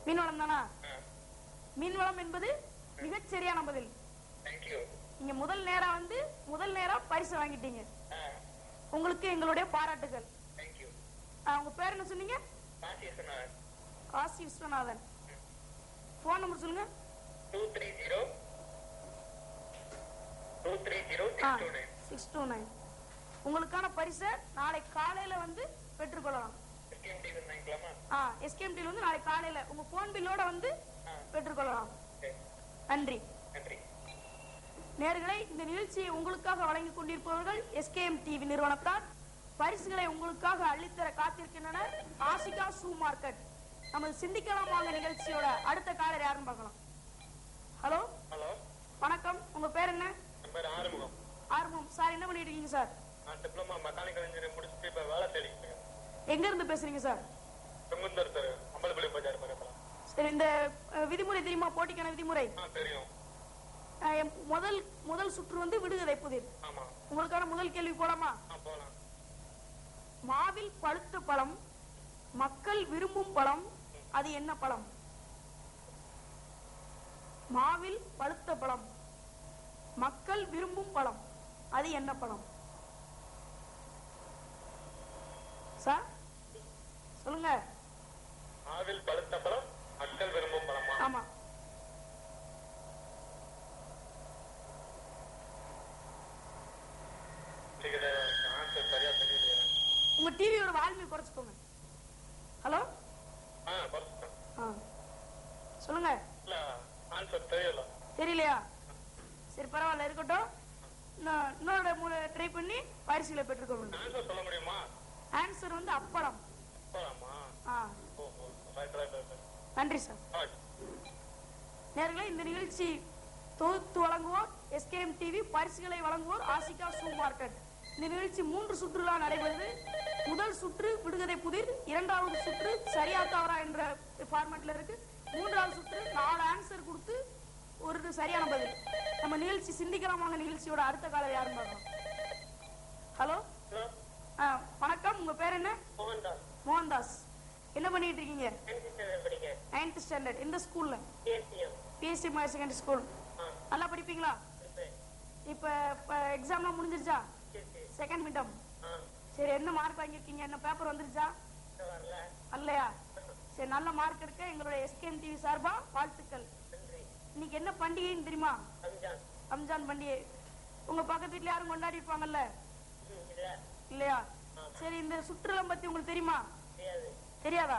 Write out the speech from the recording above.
மீன்வளம் தானா? மீன்வளம் என்பது மிகச் சரியான பதில். நீங்க முதல் நேரம் பரிசு வாங்கிட்டீங்க. உங்களுக்கு எங்களுடைய பாராட்டுகள். உங்க பேர் என்ன சொன்னீங்க? காசி விஸ்வநாதன். போன் நம்பர் சொல்லுங்க. 230-230-629. உங்களுக்கான பரிசை நாளை காலையில வந்து பெற்றுக்கொள்ளலாம். எஸ்கேஎம்டி வந்து நாளை காலையில உங்க போன் பில்லோட வந்து பெற்றுக்கொள்ளலாம். நன்றி. நேயர்களே, இந்த நிகழ்ச்சியை உங்களுக்காக வழங்கிக் கொண்டிருப்பவர்கள் எஸ்கேஎம் டிவி நிறுவனத்தார். பரிசுகளை உங்களுக்காக அள்ளித்தர காத்திருக்கின்றனர் ஆசிகா ஷூ மார்க்கெட். நமது சிந்திக்கலாம் வாங்க நிகழ்ச்சியோட அடுத்த காலர் யாருன்னு பார்க்கலாம். ஹலோ, வணக்கம். உங்க பேர் என்ன? ஆறுமுகம் சார். என்ன பண்ணிட்டு இருக்கீங்க சார்? டிப்ளமா மெக்கானிக்கல் இன்ஜினியரிங் முடிச்சிட்டு இப்ப வேலை தேடிட்டு இருக்கேன். எங்க இருந்து பேசுறீங்க சார்? செங்குந்தர் சார், அம்பலப்பள்ளி பஜார் பக்கத்துல. சரி, இந்த விதிமுறை தெரியுமா? போட்டிக்கான விதிமுறை தெரியும். முதல் சுற்று வந்து விடுகதை புதிர். ஆமா. உங்களுக்கான முதல் கேள்வி போலாமா? போலாம். மாவில் பழுத்த பழம், மக்கள் விரும்பும் பழம், அது என்ன பழம்? மாவில் பழுத்த பழம், மக்கள் விரும்பும் பழம், அது என்ன பழம் சார்? சொல்லுங்க. மாவில் பழுத்த பழம், மக்கள் விரும்பும் பழமா? ஆமா. உங்க டிவியோட வால்யூம் குறைச்சுக்கோங்க. ஹலோ, சொல்லுங்க. தெரியலையா? சரி, பரவாயில்ல, இருக்கட்டும். இன்னொரு ட்ரை பண்ணி பரிசுகளை பெற்றுக்கொள்ளுங்க. ஆன்சர் வந்து அப்பளம். நன்றி சார். நேயர்களே, இந்த நிகழ்ச்சி தொகுத்து வழங்குவோர் எஸ்கேஎம் டிவி, பரிசுகளை வழங்குவோர் ஆசிகா ஷூ மார்க்கெட். இந்த நிகழ்ச்சி 3 சுற்றுலா நடைபெறுது. முதல் சுற்று விடுகதை புதிர், இரண்டாவது சுற்று சரியா தவறா என்ற ஃபார்மேட்ல இருக்கு, மூன்றாவது சுற்று 4 ஆன்சர் கொடுத்து ஒரு சரியான பதில். நம்ம நிகழ்ச்சி சிந்திக்கலாமாங்க நிகழ்ச்சியோட அடுத்த காலம் யாருன்னு பார்க்கலாம். ஹலோ, வணக்கம். உங்க பேர் என்ன? மோகன்தாஸ். என்ன பண்ணிட்டு இருக்கீங்க? 9th standard. எந்த ஸ்கூல்ல? BSc higher secondary school. நல்லா படிப்பீங்களா? இப்ப எக்ஸாம்லாம் முடிஞ்சிருச்சா? Second mid term. சரி, என்ன மார்க் வாங்கிருக்கீங்க? என்ன பேப்பர் வந்துருச்சா? இல்லையா? சரி, நல்ல மார்க் எடுக்க எங்களுடைய எஸ்கேஎம் டிவி சார்பா வாழ்த்துக்கள். இன்னைக்கு என்ன பண்டிகைன்னு தெரியுமா? ரம்ஜான் பண்டிகை. உங்க பக்கத்து வீட்டுல யாரும் கொண்டாடி இருப்பாங்கல்ல? இல்லையா? சரி, இந்த சுற்றுலா பத்தி உங்களுக்கு தெரியுமா? தெரியாதா?